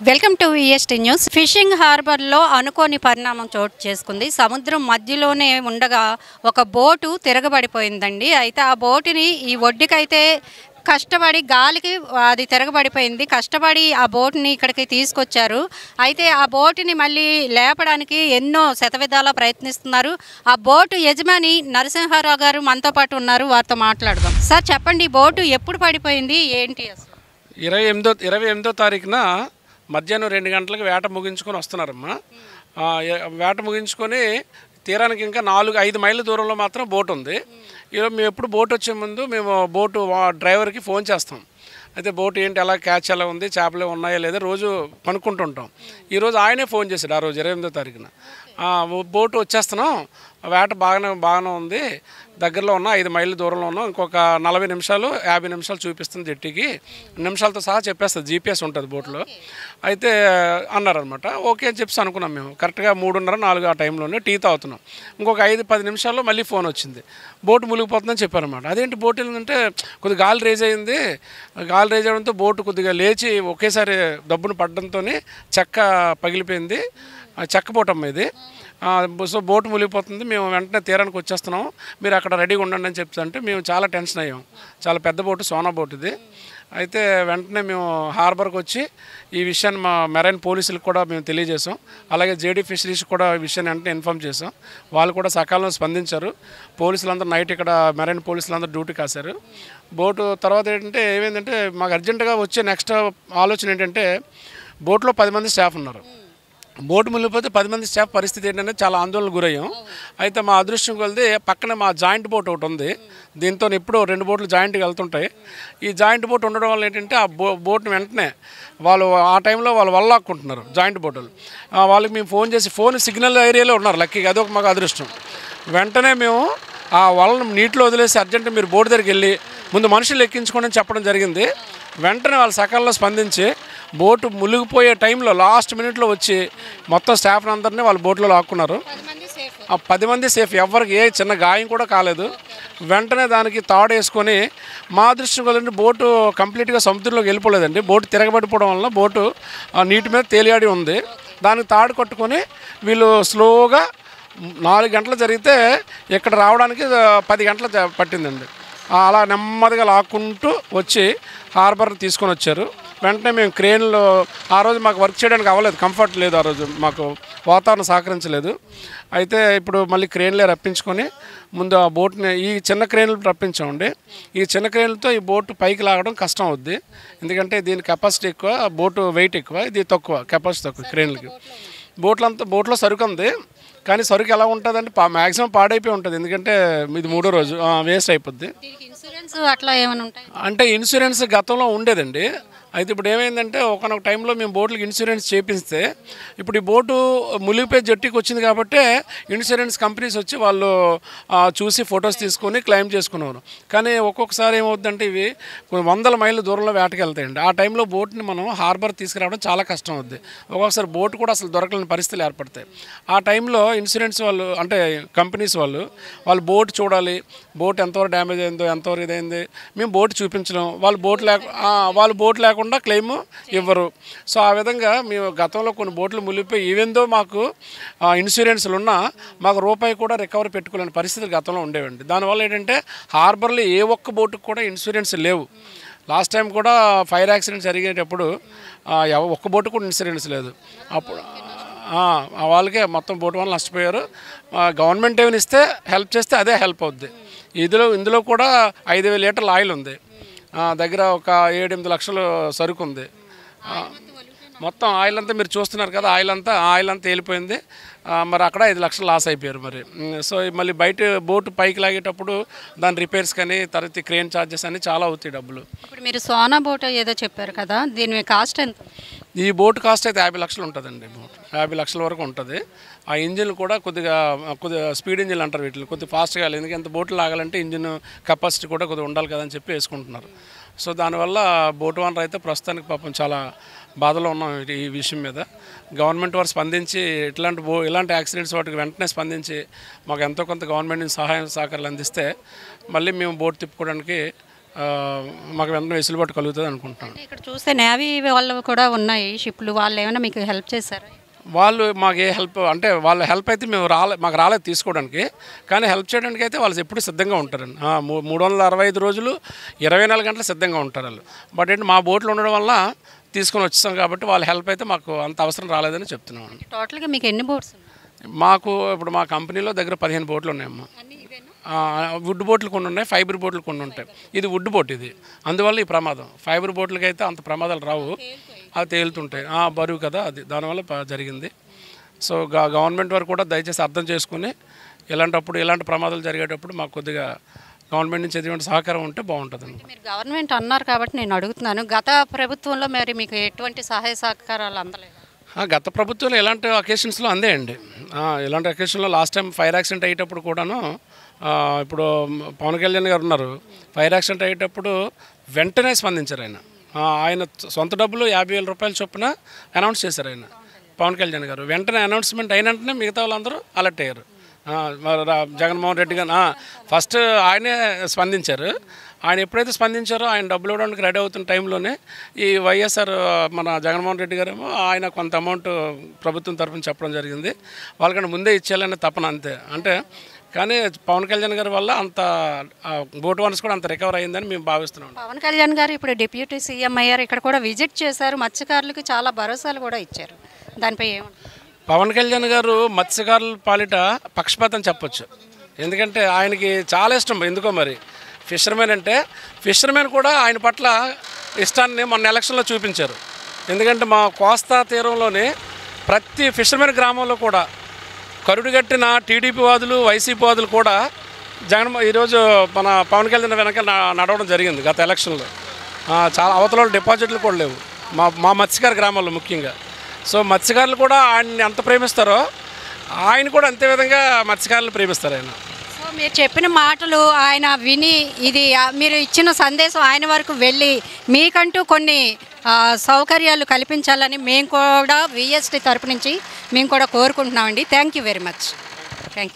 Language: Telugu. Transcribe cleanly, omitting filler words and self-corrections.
Welcome to EST news. Fishing హార్బర్లో అనుకోని పరిణామం చోటు చేసుకుంది. సముద్రం మధ్యలోనే ఉండగా ఒక బోటు తిరగబడిపోయిందండి. అయితే ఆ బోటుని ఈ ఒడ్డుకైతే కష్టపడి గాలికి అది తిరగబడిపోయింది. కష్టపడి ఆ బోటుని ఇక్కడికి తీసుకొచ్చారు. అయితే ఆ బోటుని మళ్ళీ లేపడానికి ఎన్నో శతవిధాలా ప్రయత్నిస్తున్నారు. ఆ బోటు యజమాని నరసింహారావు గారు మనతో పాటు ఉన్నారు. వారితో మాట్లాడదాం. సార్ చెప్పండి, ఈ బోటు ఎప్పుడు పడిపోయింది, ఏంటి అసలు? 28వ తారీఖున మధ్యాహ్నం 2 గంటలకు వేట ముగించుకొని వస్తున్నారమ్మా. వేట ముగించుకొని తీరానికి ఇంకా 4-5 మైళ్ళ దూరంలో మాత్రం బోట్ ఉంది. ఈరోజు మేము ఎప్పుడు బోట్ వచ్చే ముందు మేము బోటు డ్రైవర్కి ఫోన్ చేస్తాం. అయితే బోట్ ఏంటి, ఎలా క్యాచ్ ఎలా ఉంది, చేపలు ఉన్నాయా లేదా రోజు కనుక్కుంటుంటాం. ఈరోజు ఆయనే ఫోన్ చేశాడు. ఆ రోజు 28వ తారీఖున బోటు వచ్చేస్తున్నాం, వేట బాగానే ఉంది, దగ్గరలో ఉన్న 5 మైళ్ళ దూరంలో ఉన్నాం, ఇంకొక 40 నిమిషాలు 50 నిమిషాలు చూపిస్తుంది జట్టికి, నిమిషాలతో సహా చెప్పేస్తుంది, జీపీఎస్ ఉంటుంది బోట్లో. అయితే అన్నారనమాట. ఓకే అని చెప్పి అనుకున్నాం. మేము కరెక్ట్గా 3:30-4 ఆ టైంలోనే టీ తాగుతున్నాం. ఇంకొక 5-10 నిమిషాల్లో మళ్ళీ ఫోన్ వచ్చింది, బోటు మునిగిపోతుందని చెప్పారనమాట. అదేంటి బోట్ ఏంటంటే కొద్దిగా గాలి రేజ్ అయింది, గాలి రేజ్ అవ్వడంతో బోటు కొద్దిగా లేచి ఒకేసారి దబ్బును పడడంతో చెక్క పగిలిపోయింది. చెక్క బోటమ్మ ఇది. సో బోటు మునిగిపోతుంది, మేము వెంటనే తీరానికి వచ్చేస్తున్నాం, మీరు అక్కడ రెడీగా ఉండండి అని చెప్తుంటే మేము చాలా టెన్షన్ అయ్యాం. చాలా పెద్ద బోటు, సోనా బోట్ ఇది. అయితే వెంటనే మేము హార్బర్కి వచ్చి ఈ విషయాన్ని మా మెరైన్ పోలీసులకు కూడా మేము తెలియజేసాం. అలాగే జేడీ ఫిషరీస్ కూడా ఈ విషయాన్ని వెంటనే ఇన్ఫామ్ చేసాం. వాళ్ళు కూడా సకాలంలో స్పందించారు. పోలీసులందరూ నైట్ ఇక్కడ మెరైన్ పోలీసులందరూ డ్యూటీ కాశారు. బోటు తర్వాత ఏంటంటే ఏమైందంటే మాకు అర్జెంటుగా వచ్చే నెక్స్ట్ ఆలోచన ఏంటంటే బోట్లో 10 మంది స్టాఫ్ ఉన్నారు. బోటు మునిగిపోతే 10 మంది స్టాఫ్ పరిస్థితి ఏంటంటే చాలా ఆందోళనకు గురయ్యాం. అయితే మా అదృష్టం కొలిది పక్కనే మా జాయింట్ బోట్ ఒకటి ఉంది. దీంతో ఎప్పుడూ 2 బోట్లు జాయింట్గా వెళ్తుంటాయి. ఈ జాయింట్ బోట్ ఉండడం వల్ల ఏంటంటే ఆ బోట్ని వెంటనే వాళ్ళు ఆ టైంలో వాళ్ళు వల్లాక్కుంటున్నారు జాయింట్ బోటులు. వాళ్ళకి మేము ఫోన్ చేసి, ఫోన్ సిగ్నల్ ఏరియాలో ఉన్నారు లక్కీగా, అదొక మాకు అదృష్టం. వెంటనే మేము ఆ వలను నీటిలో వదిలేసి అర్జెంటుగా మీరు బోటు దగ్గరికి వెళ్ళి ముందు మనుషులు ఎక్కించుకోండి అని చెప్పడం జరిగింది. వెంటనే వాళ్ళు సకాలంలో స్పందించి బోటు మునిగిపోయే టైంలో లాస్ట్ మినిట్లో వచ్చి మొత్తం స్టాఫ్ని అందరినీ వాళ్ళు బోట్లో లాక్కున్నారు. ఆ 10 మంది సేఫ్, ఎవరికి ఏ చిన్న గాయం కూడా కాలేదు. వెంటనే దానికి తాడు వేసుకొని మా అదృష్టం కదండి బోటు కంప్లీట్గా సముద్రంలోకి వెళ్ళిపోలేదండి. బోటు తిరగబడిపోవడం వలన బోటు నీటి మీద తేలియాడి ఉంది. దానికి తాడు కట్టుకొని వీళ్ళు స్లోగా 4 గంటలు జరిగితే ఇక్కడ రావడానికి 10 గంటలు పట్టిందండి. అలా నెమ్మదిగా లాక్కుంటూ వచ్చి హార్బర్ తీసుకొని వచ్చారు. వెంటనే మేము క్రేన్లో, ఆ రోజు మాకు వర్క్ చేయడానికి అవ్వలేదు, కంఫర్ట్ లేదు, ఆ రోజు మాకు వాతావరణం సహకరించలేదు. అయితే ఇప్పుడు మళ్ళీ క్రేన్లే రప్పించుకొని ముందు ఆ బోట్ని ఈ చిన్న క్రేన్లు రప్పించామండి. ఈ చిన్న క్రేన్లతో ఈ బోటు పైకి లాగడం కష్టం అవుద్ది, ఎందుకంటే దీని కెపాసిటీ ఎక్కువ, బోటు వెయిట్ ఎక్కువ, ఇది తక్కువ, కెపాసిటీ తక్కువ క్రేన్లకి. బోట్లో సరుకు ఉంది, కానీ సరుకు ఎలా ఉంటుందంటే మ్యాక్సిమం పాడైపోయి ఉంటుంది, ఎందుకంటే ఇది 3వ రోజు వేస్ట్ అయిపోద్ది. అట్లా ఏమైనా ఉంటాయి అంటే ఇన్సూరెన్స్ గతంలో ఉండేదండి. అయితే ఇప్పుడు ఏమైందంటే ఒకనొక టైంలో మేము బోట్లకి ఇన్సూరెన్స్ చేపిస్తే ఇప్పుడు ఈ బోటు మునిగిపోయి జట్టుకి వచ్చింది కాబట్టి ఇన్సూరెన్స్ కంపెనీస్ వచ్చి వాళ్ళు చూసి ఫొటోస్ తీసుకొని క్లెయిమ్ చేసుకున్నారు. కానీ ఒక్కొక్కసారి ఏమవుతుందంటే ఇవి 100 మైళ్ళ దూరంలో వేటకి వెళ్తాయండి. ఆ టైంలో బోట్ని మనం హార్బర్ తీసుకురావడం చాలా కష్టం అవుద్ది. ఒక్కొక్కసారి బోట్ కూడా అసలు దొరకలేని పరిస్థితులు ఏర్పడతాయి. ఆ టైంలో ఇన్సూరెన్స్ వాళ్ళు, అంటే కంపెనీస్ వాళ్ళు బోట్ చూడాలి, బోట్ ఎంతవరకు డ్యామేజ్ అయిందో, ఎంతవరకు ఇదైంది, మేము బోట్ చూపించలేం, వాళ్ళు బోట్ లేకుండా క్లెయిమ్ ఇవ్వరు. సో ఆ విధంగా మేము గతంలో కొన్ని బోట్లు మునిగిపోయి ఈవెందో మాకు ఇన్సూరెన్స్లు ఉన్నా మాకు రూపాయి కూడా రికవరీ పెట్టుకోలేని పరిస్థితులు గతంలో ఉండేవండి. దానివల్ల ఏంటంటే హార్బర్లో ఏ ఒక్క బోటుకు కూడా ఇన్సూరెన్స్ లేవు. లాస్ట్ టైం కూడా ఫైర్ యాక్సిడెంట్ జరిగేటప్పుడు ఒక్క బోటు కూడా ఇన్సూరెన్స్ లేదు. అప్పుడు వాళ్ళకే మొత్తం బోటు వల్ల నష్టపోయారు. గవర్నమెంట్ ఏమైనా ఇస్తే హెల్ప్ చేస్తే అదే హెల్ప్ అవుద్ది. ఇందులో కూడా 5,000 లీటర్ల ఆయిల్ ఉంది, దగ్గర ఒక 7-8 లక్షలు సరుకు ఉంది. మొత్తం ఆయిల్ అంతా మీరు చూస్తున్నారు కదా, ఆయిల్ అంతా వెళ్ళిపోయింది. మరి అక్కడ 5 లక్షలు లాస్ అయిపోయారు మరి. సో మళ్ళీ బయట బోటు పైకి లాగేటప్పుడు దాని రిపేర్స్ కానీ తర్వాత క్రేన్ ఛార్జెస్ అని చాలా అవుతాయి డబ్బులు. ఇప్పుడు మీరు సోనా బోట్ ఏదో చెప్పారు కదా, దీని కాస్ట్ ఎంత? ఈ బోటు కాస్ట్ అయితే 50 లక్షలు ఉంటుందండి. బోట్ 50 లక్షల వరకు ఉంటుంది. ఆ ఇంజిన్ కూడా కొద్దిగా స్పీడ్ ఇంజిన్ అంటారు వీటిని, కొద్దిగా ఫాస్ట్గా వెళ్ళాలి, ఎందుకంటే బోట్లు లాగాలంటే ఇంజిన్ కెపాసిటీ కూడా కొద్దిగా ఉండాలి కదని చెప్పి వేసుకుంటున్నారు. సో దానివల్ల బోటు ఓనర్ అయితే ప్రస్తుతానికి పాపం చాలా బాధలో ఉన్నాం ఈ విషయం మీద. గవర్నమెంట్ వారు స్పందించి ఇలాంటి యాక్సిడెంట్స్ వాటికి వెంటనే స్పందించి మాకు ఎంతో కొంత గవర్నమెంట్ నుంచి సహాయం సహకారాలు అందిస్తే మళ్ళీ మేము బోట్ తిప్పుకోవడానికి మాకు వెంటనే వెసులుబాటు కలుగుతుంది అనుకుంటున్నాను. ఇక్కడ చూస్తే నేవీ వాళ్ళు కూడా ఉన్నాయి షిప్లు, వాళ్ళు ఏమైనా మీకు హెల్ప్ చేశారా? వాళ్ళు మాకు ఏ హెల్ప్ అంటే వాళ్ళ హెల్ప్ అయితే మాకు రాలేదు తీసుకోవడానికి, కానీ హెల్ప్ చేయడానికి అయితే వాళ్ళు ఎప్పుడు సిద్ధంగా ఉంటారండి. 365 రోజులు 24 గంటలు సిద్ధంగా ఉంటారు వాళ్ళు. బట్ ఏంటి మా బోట్లు ఉండడం వల్ల తీసుకొని వచ్చాం కాబట్టి వాళ్ళ హెల్ప్ అయితే మాకు అంత అవసరం రాలేదని చెప్తున్నాం. టోటల్గా మీకు ఎన్ని బోట్స్? మాకు ఇప్పుడు మా కంపెనీలో దగ్గర 15 బోట్లు ఉన్నాయమ్మా. వుడ్ బోట్లు కొన్ని ఉన్నాయి, ఫైబర్ బోట్లు కొన్ని ఉంటాయి. ఇది వుడ్ బోట్ ఇది, అందువల్ల ఈ ప్రమాదం. ఫైబర్ బోట్లకి అయితే అంత ప్రమాదాలు రావు, అవి తేలుతుంటాయి. బరువు కదా అది, దానివల్ల జరిగింది. సో గవర్నమెంట్ వారు కూడా దయచేసి అర్థం చేసుకుని ఇలాంటి ప్రమాదాలు జరిగేటప్పుడు మాకు కొద్దిగా గవర్నమెంట్ నుంచి ఎటువంటి సహకారం ఉంటే బాగుంటుంది. మీరు గవర్నమెంట్ అన్నారు కాబట్టి నేను అడుగుతున్నాను, గత ప్రభుత్వంలో మరి మీకు ఎటువంటి సహాయ సహకారాలు అందలేదు? గత ప్రభుత్వంలో ఇలాంటి అకేషన్స్లో అందేయండి. ఇలాంటి అకేషన్లో లాస్ట్ టైం ఫైర్ యాక్సిడెంట్ అయ్యేటప్పుడు కూడాను, ఇప్పుడు పవన్ కళ్యాణ్ గారు ఉన్నారు, ఫైర్ యాక్సిడెంట్ అయ్యేటప్పుడు వెంటనే స్పందించారు ఆయన. ఆయన సొంత డబ్బులు 50,000 రూపాయల చొప్పున అనౌన్స్ చేశారు ఆయన, పవన్ కళ్యాణ్ గారు. వెంటనే అనౌన్స్మెంట్ అయిన వెంటనే మిగతా వాళ్ళందరూ అలర్ట్ అయ్యారు. జగన్మోహన్ రెడ్డి గారు ఫస్ట్ ఆయనే స్పందించారు. ఆయన ఎప్పుడైతే స్పందించారో ఆయన డబ్బులు ఇవ్వడానికి రెడీ అవుతున్న టైంలోనే ఈ వైఎస్ఆర్ మన జగన్మోహన్ రెడ్డి గారేమో ఆయన కొంత అమౌంట్ ప్రభుత్వం తరఫున చెప్పడం జరిగింది. వాళ్ళకంటే ముందే ఇచ్చేయాలనే తపన అంతే. అంటే కానీ పవన్ కళ్యాణ్ గారి వల్ల అంత బోట్ ఓనర్స్ కూడా అంత రికవర్ అయ్యిందని మేము భావిస్తున్నాం. పవన్ కళ్యాణ్ గారు ఇప్పుడు డిప్యూటీ సీఎం అయ్యారు, ఇక్కడ కూడా విజిట్ చేశారు, మత్స్యకారులకు చాలా భరోసాలు కూడా ఇచ్చారు. దానిపై ఏమంటారు? పవన్ కళ్యాణ్ గారు మత్స్యకారుల పాలిట పక్షపాతం చెప్పొచ్చు. ఎందుకంటే ఆయనకి చాలా ఇష్టం ఎందుకో మరి ఫిషర్మెన్ అంటే. ఫిషర్మెన్ కూడా ఆయన పట్ల ఇష్టాన్ని మొన్న ఎలక్షన్లో చూపించారు. ఎందుకంటే మా కోస్తా తీరంలోని ప్రతి ఫిషర్మెన్ గ్రామంలో కూడా కరుడుగట్టిన టీడీపీ వాదులు, వైసీపీ వాదులు కూడా ఈరోజు మన పవన్ కళ్యాణ్ వెనక నడవడం జరిగింది గత ఎలక్షన్లో. చాలా అవతల డిపాజిట్లు కూడా లేవు మా మత్స్యకార గ్రామాల్లో ముఖ్యంగా. సో మత్స్యకారులు కూడా ఆయన్ని ఎంత ప్రేమిస్తారో ఆయన కూడా అంతే విధంగా మత్స్యకారులు ప్రేమిస్తారు ఆయన. సో మీరు చెప్పిన మాటలు ఆయన విని, ఇది మీరు ఇచ్చిన సందేశం ఆయన వరకు వెళ్ళి మీకంటూ కొన్ని సౌకర్యాలు కల్పించాలని మేము కూడా విఎస్టీ తరపు నుంచి మేము కూడా కోరుకుంటున్నామండి. Thank you very much. Thank you.